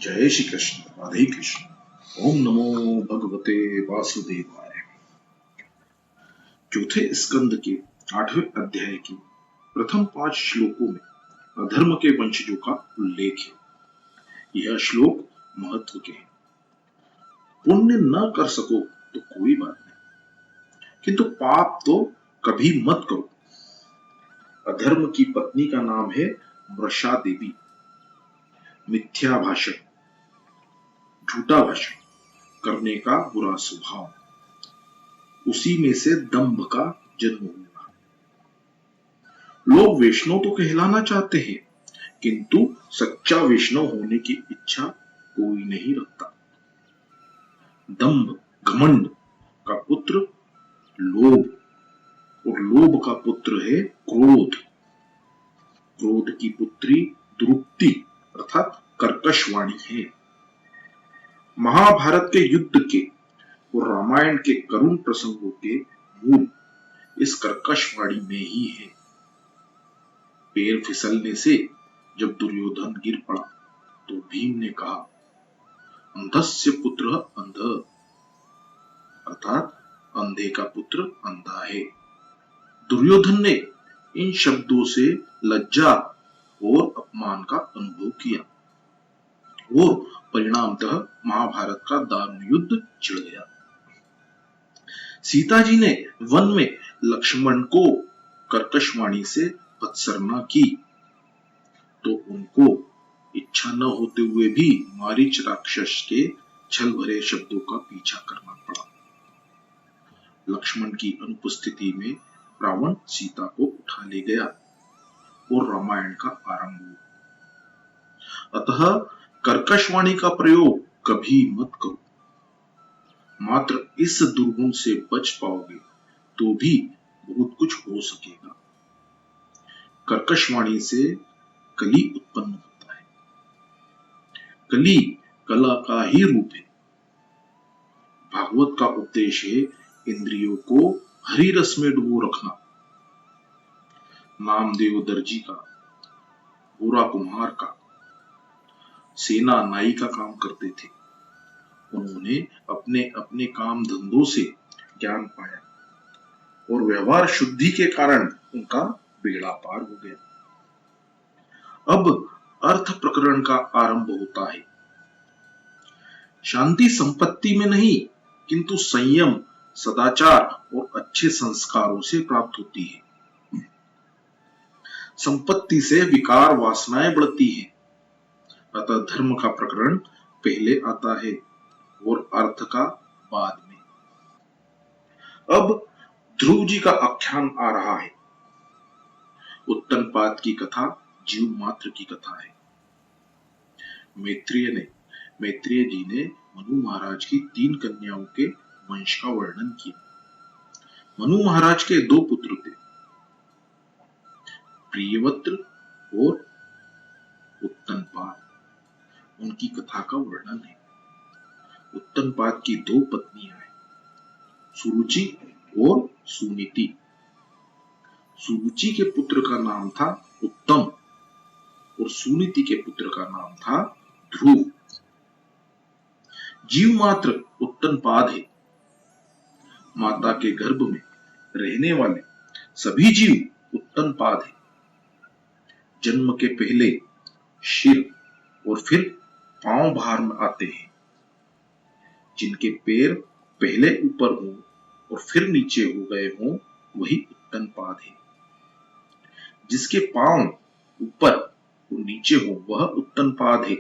जय श्री कृष्ण, राधे कृष्ण। ओम नमो भगवते वासुदेवाय। चौथे स्कंद के 8वें अध्याय के प्रथम 5 श्लोकों में अधर्म के वंशजों का उल्लेख है। यह श्लोक महत्व के हैं। पुण्य न कर सको तो कोई बात नहीं, किंतु पाप तो कभी मत करो। अधर्म की पत्नी का नाम है मृषा देवी। मिथ्या भाषण, झूठा भाषण करने का बुरा स्वभाव, उसी में से दंभ का जन्म हुआ। लोग वैष्णव तो कहलाना चाहते हैं, किंतु सच्चा वैष्णव होने की इच्छा कोई नहीं रखता। दंभ, घमंड का पुत्र लोभ, और लोभ का पुत्र है क्रोध। क्रोध की पुत्री द्रुप्ति अर्थात कर्कशवाणी है। महाभारत के युद्ध के और रामायण के करुण प्रसंगों के मूल इस कर्कशवाणी में ही है। पैर फिसलने से जब दुर्योधन गिर पड़ा तो भीम ने कहा, अंधस्य पुत्र अंध, अर्थात अंधे का पुत्र अंधा है। दुर्योधन ने इन शब्दों से लज्जा और अपमान का अनुभव किया और परिणामतः महाभारत का दारुण युद्ध छिड़ गया। सीता जी ने वन में लक्ष्मण को कर्कशवाणी से पत्सरना की तो उनको इच्छा न होते हुए भी मारीच राक्षस के छल भरे शब्दों का पीछा करना पड़ा। लक्ष्मण की अनुपस्थिति में रावण सीता को उठा ले गया और रामायण का आरंभ हुआ। अतः कर्कशवाणी का प्रयोग कभी मत करो। मात्र इस दुर्गुण से बच पाओगे तो भी बहुत कुछ हो सकेगा। कर्कशवाणी से कली उत्पन्न होता है। कली कला का ही रूप है। भागवत का उद्देश्य है इंद्रियों को हरि रस में डुबो रखना। नामदेव दर्जी का, गोरा कुम्हार का, सेना नाई का काम करते थे। उन्होंने अपने अपने काम धंधों से ज्ञान पाया और व्यवहार शुद्धि के कारण उनका बेड़ा पार हो गया। अब अर्थ प्रकरण का आरंभ होता है। शांति संपत्ति में नहीं, किंतु संयम, सदाचार और अच्छे संस्कारों से प्राप्त होती है। संपत्ति से विकार वासनाएं बढ़ती हैं। अतः धर्म का प्रकरण पहले आता है और अर्थ का बाद में। अब ध्रुव जी का आख्यान आ रहा है। उत्तनपाद की कथा जीव मात्र की कथा है। मैत्रेय जी ने मनु महाराज की 3 कन्याओं के वंश का वर्णन किया। मनु महाराज के 2 पुत्र थे, प्रियवत्र और उत्तनपाद। उनकी कथा का वर्णन है। उत्तनपाद की 2 पत्नियां हैं, सुरुचि और सुनीति। सुरुचि के पुत्र का नाम था उत्तम और सुनीति के पुत्र का नाम था ध्रुव। जीव मात्र उत्तनपाद है। माता के गर्भ में रहने वाले सभी जीव उत्तनपाद है। जन्म के पहले सिर और फिर पांव भार में आते हैं। जिनके पैर पहले ऊपर हो और फिर नीचे हो गए हों, वही उत्तनपाद है। जिसके पांव ऊपर और नीचे हो, वह उत्तनपाद है।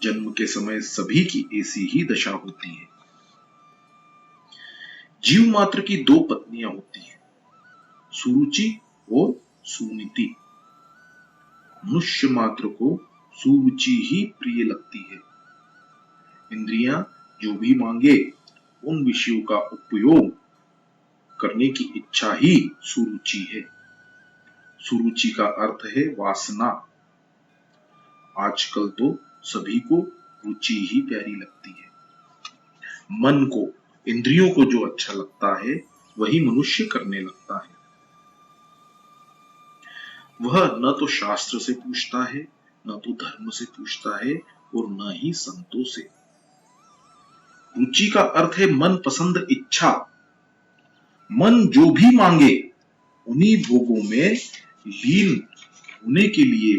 जन्म के समय सभी की ऐसी ही दशा होती है। जीव मात्र की 2 पत्नियां होती हैं, सुरुचि और सुनीति। मनुष्य मात्र को सुरुचि ही प्रिय लगती है। इंद्रियां जो भी मांगे उन विषयों का उपयोग करने की इच्छा ही सुरुचि है। सुरुचि का अर्थ है वासना। आजकल तो सभी को रुचि ही प्यारी लगती है। मन को, इंद्रियों को जो अच्छा लगता है वही मनुष्य करने लगता है। वह न तो शास्त्र से पूछता है, न तो धर्म से पूछता है, और न ही संतों से। रुचि का अर्थ है मन पसंद इच्छा। मन जो भी मांगे उन्हीं भोगों में लीन होने के लिए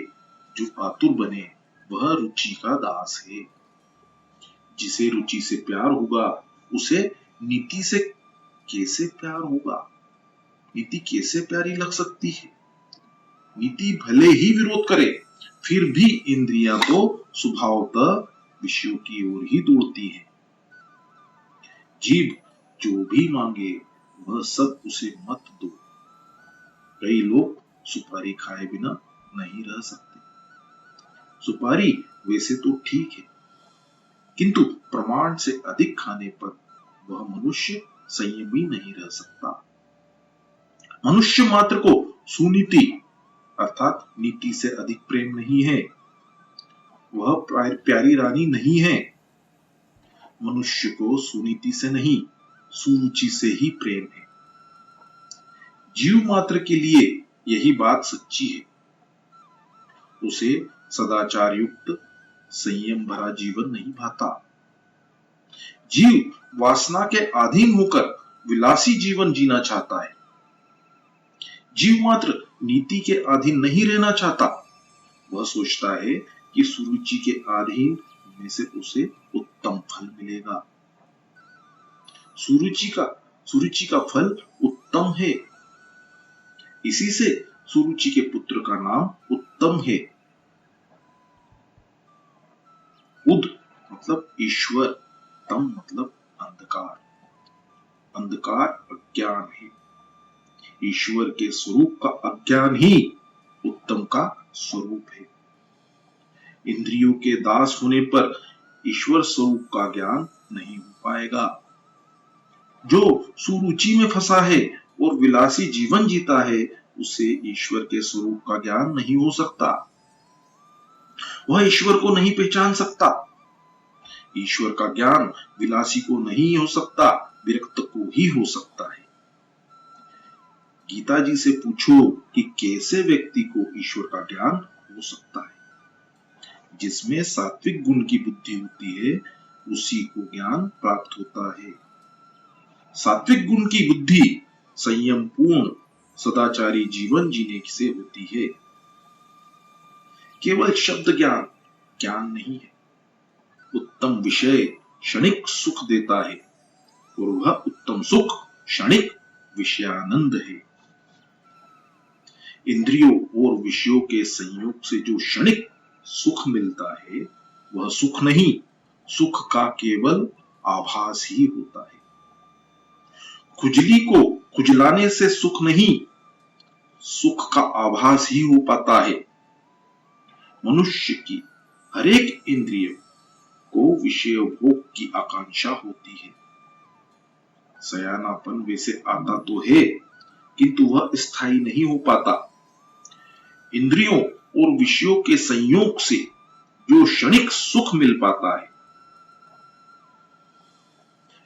जो आतुर बने वह रुचि का दास है। जिसे रुचि से प्यार होगा उसे नीति से कैसे प्यार होगा? नीति कैसे प्यारी लग सकती है? नीति भले ही विरोध करे फिर भी इंद्रियां तो स्वभावतः विषयों की ओर ही दौड़ती है। जीभ जो भी मांगे वह सब उसे मत दो। कई लोग सुपारी खाए बिना नहीं रह सकते। सुपारी वैसे तो ठीक है, किंतु प्रमाण से अधिक खाने पर वह मनुष्य संयमी नहीं रह सकता। मनुष्य मात्र को सुनीति अर्थात नीति से अधिक प्रेम नहीं है। वह प्यारी रानी नहीं है। मनुष्य को सुनीति से नहीं, सुरुचि से ही प्रेम है। जीव मात्र के लिए यही बात सच्ची है। उसे सदाचार युक्त संयम भरा जीवन नहीं भाता। जीव वासना के अधीन होकर विलासी जीवन जीना चाहता है। जीव मात्र नीति के अधीन नहीं रहना चाहता। वह सोचता है कि सुरुचि के अधीन होने से उसे उत्तम फल मिलेगा। सुरुचि का फल उत्तम है। इसी से सुरुचि के पुत्र का नाम उत्तम है। उद मतलब ईश्वर, तम मतलब अंधकार। अंधकार अज्ञान है। ईश्वर के स्वरूप का अज्ञान ही उत्तम का स्वरूप है। इंद्रियों के दास होने पर ईश्वर स्वरूप का ज्ञान नहीं हो पाएगा। जो सुरुचि में फंसा है और विलासी जीवन जीता है उसे ईश्वर के स्वरूप का ज्ञान नहीं हो सकता। वह ईश्वर को नहीं पहचान सकता। ईश्वर का ज्ञान विलासी को नहीं हो सकता, विरक्त को ही हो सकता है। गीता जी से पूछो कि कैसे व्यक्ति को ईश्वर का ज्ञान हो सकता है? जिसमें सात्विक गुण की बुद्धि होती है उसी को ज्ञान प्राप्त होता है। सात्विक गुण की बुद्धि संयम पूर्ण सदाचारी जीवन जीने से होती है। केवल शब्द ज्ञान ज्ञान नहीं है। उत्तम विषय क्षणिक सुख देता है और वह उत्तम सुख क्षणिक विषयानंद है। इंद्रियों और विषयों के संयोग से जो क्षणिक सुख मिलता है वह सुख नहीं, सुख का केवल आभास ही होता है। खुजली को खुजलाने से सुख नहीं, सुख का आभास ही हो पाता है। मनुष्य की हर एक इंद्रिय को विषय भोग की आकांक्षा होती है। सयानापन वैसे आता तो है किंतु वह स्थायी नहीं हो पाता। इंद्रियों और विषयों के संयोग से जो क्षणिक सुख मिल पाता है।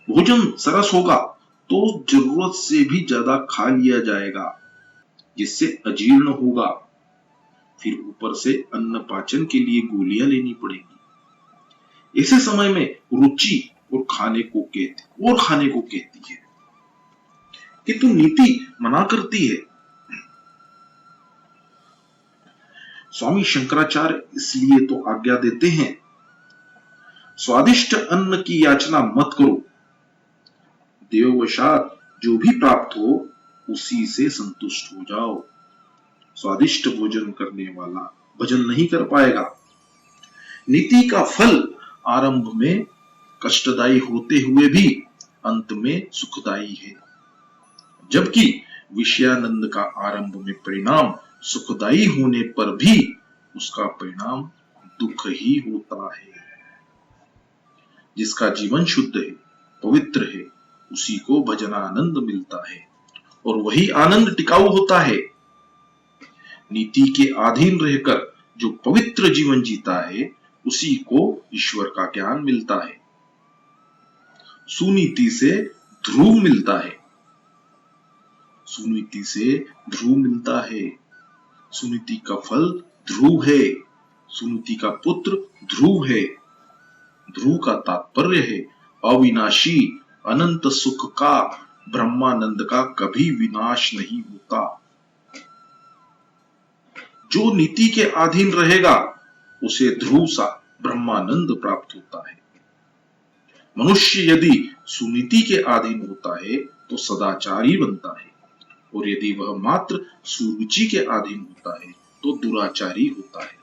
भोजन सरस होगा तो जरूरत से भी ज्यादा खा लिया जाएगा जिससे अजीर्ण होगा। फिर ऊपर से अन्न पाचन के लिए गोलियां लेनी पड़ेगी। ऐसे समय में रुचि और खाने को कहती है किंतु नीति मना करती है। स्वामी शंकराचार्य इसलिए तो आज्ञा देते हैं, स्वादिष्ट अन्न की याचना मत करो। देववशात जो भी प्राप्त हो उसी से संतुष्ट हो जाओ। स्वादिष्ट भोजन करने वाला भजन नहीं कर पाएगा। नीति का फल आरंभ में कष्टदायी होते हुए भी अंत में सुखदायी है, जबकि विषयानंद का आरंभ में परिणाम सुखदायी होने पर भी उसका परिणाम दुख ही होता है। जिसका जीवन शुद्ध है, पवित्र है, उसी को भजनानंद मिलता है और वही आनंद टिकाऊ होता है। नीति के अधीन रहकर जो पवित्र जीवन जीता है उसी को ईश्वर का ज्ञान मिलता है। सुनीति से ध्रुव मिलता है। सुनीति से ध्रुव मिलता है। सुनीति का फल ध्रुव है। सुनीति का पुत्र ध्रुव है। ध्रुव का तात्पर्य है अविनाशी अनंत सुख का, ब्रह्मानंद का कभी विनाश नहीं होता। जो नीति के अधीन रहेगा उसे ध्रुव सा ब्रह्मानंद प्राप्त होता है। मनुष्य यदि सुनीति के अधीन होता है तो सदाचारी बनता है, और यदि वह मात्र सुरुचि के अधीन होता है तो दुराचारी होता है।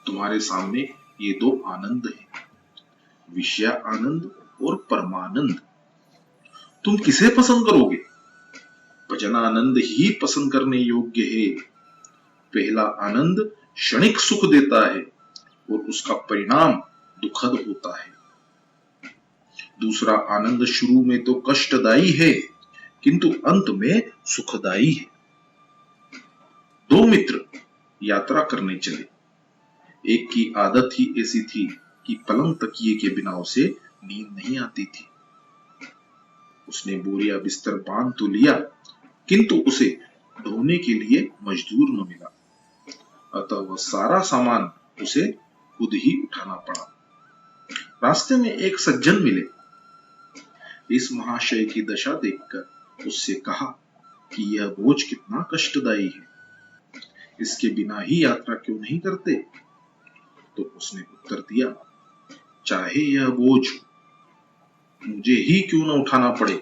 तुम्हारे सामने ये दो आनंद हैं, विषय आनंद और परमानंद। तुम किसे पसंद करोगे? भजनानंद ही पसंद करने योग्य है। पहला आनंद क्षणिक सुख देता है और उसका परिणाम दुखद होता है। दूसरा आनंद शुरू में तो कष्टदायी है किंतु अंत में सुखदायी है। दो मित्र यात्रा करने चले। एक की आदत ही ऐसी थी कि पलंग तकिए के बिना उसे नींद नहीं आती थी। उसने बोरिया बिस्तर बांध तो लिया किंतु उसे ढोने के लिए मजदूर न मिला, अतः वह सारा सामान उसे खुद ही उठाना पड़ा। रास्ते में एक सज्जन मिले। इस महाशय की दशा देखकर उससे कहा कि यह बोझ कितना कष्टदायी है, इसके बिना ही यात्रा क्यों नहीं करते? तो उसने उत्तर दिया, चाहे यह बोझ मुझे ही क्यों न उठाना पड़े,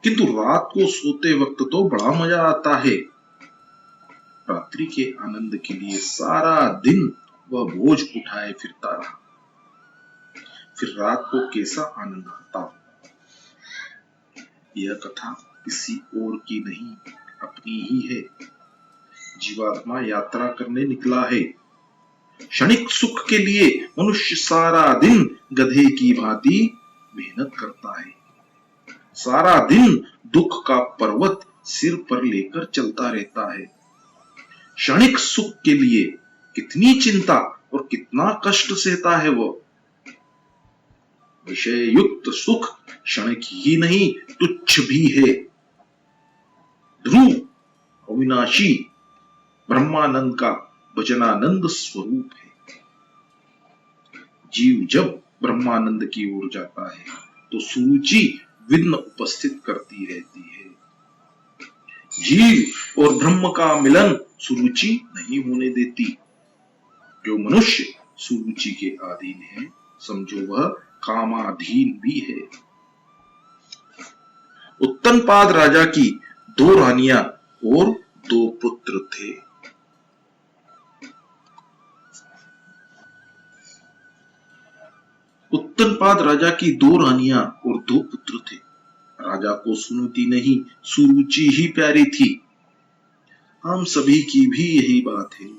किंतु रात को सोते वक्त तो बड़ा मजा आता है। रात्रि के आनंद के लिए सारा दिन वह बोझ उठाए फिरता रहा, फिर रात को कैसा आनंद आता हो। यह कथा किसी और की नहीं, अपनी ही है। जीवात्मा यात्रा करने निकला है। क्षणिक सुख के लिए मनुष्य सारा दिन गधे की भांति मेहनत करता है, सारा दिन दुख का पर्वत सिर पर लेकर चलता रहता है। क्षणिक सुख के लिए कितनी चिंता और कितना कष्ट सहता है वो। विषय युक्त सुख क्षणिक ही नहीं तुच्छ भी है। ध्रुव अविनाशी ब्रह्मानंद का वचनानंद स्वरूप है। जीव जब ब्रह्मानंद की ओर जाता है तो सुरुचि विघ्न उपस्थित करती रहती है। जीव और ब्रह्म का मिलन सुरुचि नहीं होने देती। जो मनुष्य सुरुचि के अधीन है, समझो वह कामाधीन भी है। उत्तनपाद राजा की दो रानियां और दो पुत्र थे। उत्तनपाद राजा की दो रानियां और दो पुत्र थे। राजा को सुनीति नहीं सुरुचि ही प्यारी थी। हम सभी की भी यही बात है।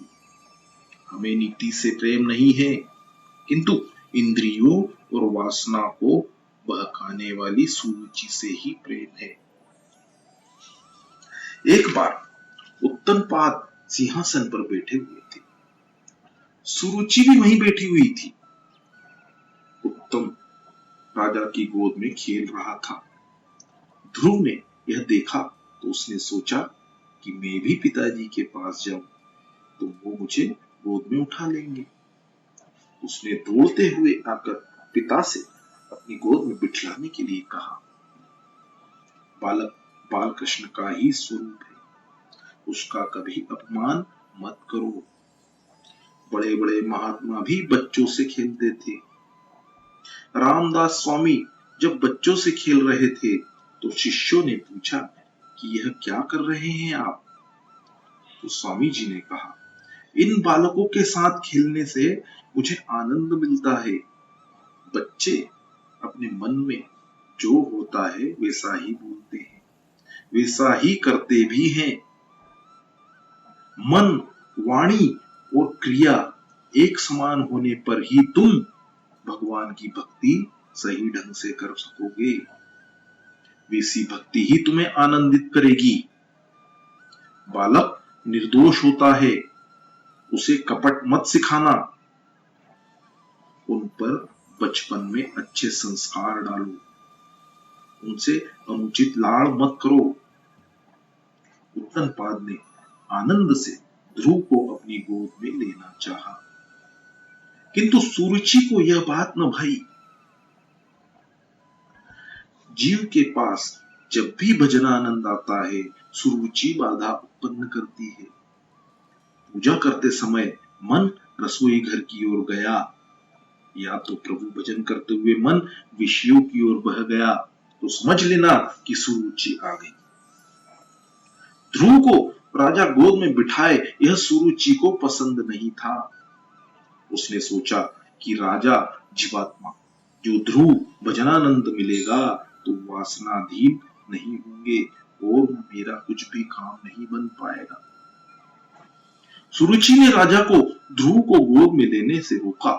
हमें नीति से प्रेम नहीं है, किंतु इंद्रियों और वासना को बहकाने वाली सुरुचि से ही प्रेम है। एक बार उत्तनपाद सिंहासन पर बैठे हुए थे। सुरुचि भी वहीं बैठी हुई थी। उत्तम राजा की गोद में खेल रहा था। ध्रुव ने यह देखा तो उसने सोचा कि मैं भी पिताजी के पास जाऊं तो वो मुझे गोद में उठा लेंगे। उसने दौड़ते हुए आकर पिता से अपनी गोद में बिठलाने के लिए कहा। बालक बालकृष्ण का ही स्वरूप है, उसका कभी अपमान मत करो। बड़े बड़े महात्मा भी बच्चों से खेलते थे। रामदास स्वामी जब बच्चों से खेल रहे थे तो शिष्यों ने पूछा कि यह क्या कर रहे हैं आप? तो स्वामी जी ने कहा, इन बालकों के साथ खेलने से मुझे आनंद मिलता है। बच्चे अपने मन में जो होता है वैसा ही बोलते हैं, वैसा ही करते भी हैं। मन, वाणी और क्रिया एक समान होने पर ही तुम भगवान की भक्ति सही ढंग से कर सकोगे। वैसी भक्ति ही तुम्हें आनंदित करेगी। बालक निर्दोष होता है, उसे कपट मत सिखाना। उन पर बचपन में अच्छे संस्कार डालो, उनसे अनुचित लाड़ मत करो। उत्तनपाद ने आनंद से ध्रुव को अपनी गोद में लेना चाहा, किंतु सुरुचि को यह बात न भाई। जीव के पास जब भी भजनानंद आता है, सुरुचि बाधा उत्पन्न करती है। पूजा करते समय मन रसोई घर की ओर गया, या तो प्रभु भजन करते हुए मन विषयों की ओर बह गया, तो समझ लेना कि सुरुचि आ गई। ध्रुव को राजा गोद में बिठाए यह सुरुचि को पसंद नहीं था। उसने सोचा कि राजा जीवात्मा जो ध्रुव भजनानंद मिलेगा तो वासनाधीन नहीं होंगे और मेरा कुछ भी काम नहीं बन पाएगा। सुरुचि ने राजा को ध्रुव को गोद में लेने से रोका।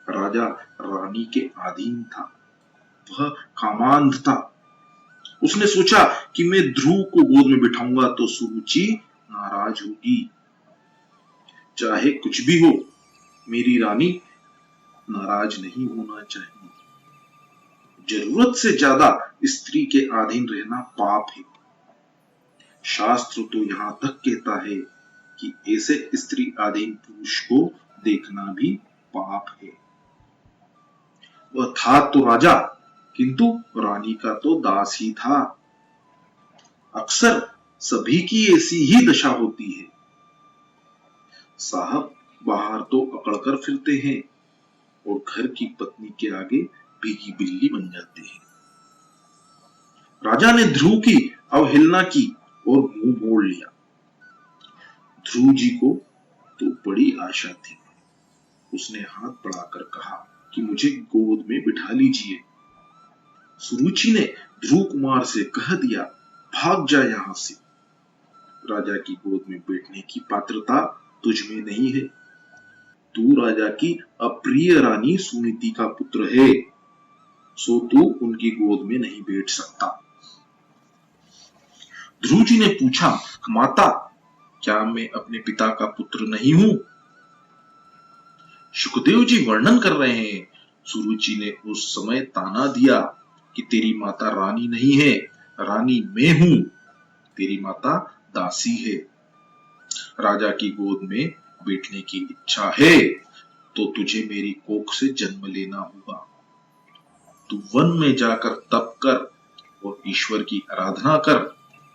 राजा रानी के अधीन था, वह कामांध था। उसने सोचा कि मैं ध्रुव को गोद में बिठाऊंगा तो सुरुचि नाराज होगी। चाहे कुछ भी हो, मेरी रानी नाराज नहीं होना चाहिए। जरूरत से ज्यादा स्त्री के अधीन रहना पाप है। शास्त्र तो यहां तक कहता है कि ऐसे स्त्री अधीन पुरुष को देखना भी पाप है। वह था तो राजा, किंतु रानी का तो दास ही था। अक्सर सभी की ऐसी ही दशा होती है। साहब बाहर तो अकड़कर फिरते हैं और घर की पत्नी के आगे भीगी बिल्ली बन जाते हैं। राजा ने ध्रुव की अवहेलना की और मुंह मोड़ लिया। ध्रुव जी को तो बड़ी आशा थी। उसने हाथ बढ़ाकर कहा कि मुझे गोद में बिठा लीजिए। सुरुचि ने ध्रुव कुमार से कह दिया, भाग जा यहां से। राजा की गोद में बैठने की पात्रता तुझ में नहीं है। तू राजा की अप्रिय रानी सुनीति का पुत्र है, सो तू उनकी गोद में नहीं बैठ सकता। ध्रुव जी ने पूछा, माता क्या मैं अपने पिता का पुत्र नहीं हूं? सुखदेव जी वर्णन कर रहे हैं, सुरुचि ने उस समय ताना दिया कि तेरी माता रानी नहीं है, रानी मैं हूं, तेरी माता दासी है। राजा की गोद में बैठने की इच्छा है तो तुझे मेरी कोख से जन्म लेना होगा। तू वन में जाकर तप कर और ईश्वर की आराधना कर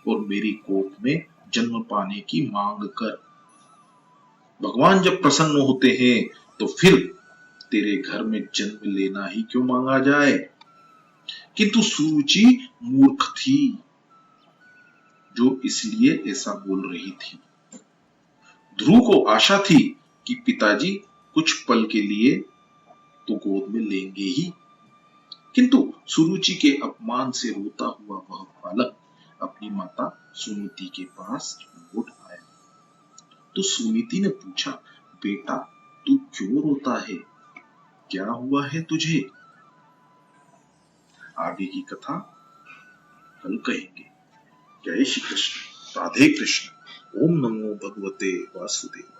और मेरी कोख में जन्म पाने की मांग कर। भगवान जब प्रसन्न होते हैं तो फिर तेरे घर में जन्म लेना ही क्यों मांगा जाए। किंतु सुरुचि मूर्ख थी जो इसलिए ऐसा बोल रही थी। ध्रुव को आशा थी कि पिताजी कुछ पल के लिए तो गोद में लेंगे ही, किंतु सुरुचि के अपमान से रोता हुआ वह बालक अपनी माता सुनीति के पास लौट आया। तो सुनीति ने पूछा, बेटा तू क्यों रोता है, क्या हुआ है तुझे? आगे की कथा कल कहेंगे। जय श्री कृष्ण, राधे कृष्ण, ओम नमो भगवते वासुदेव।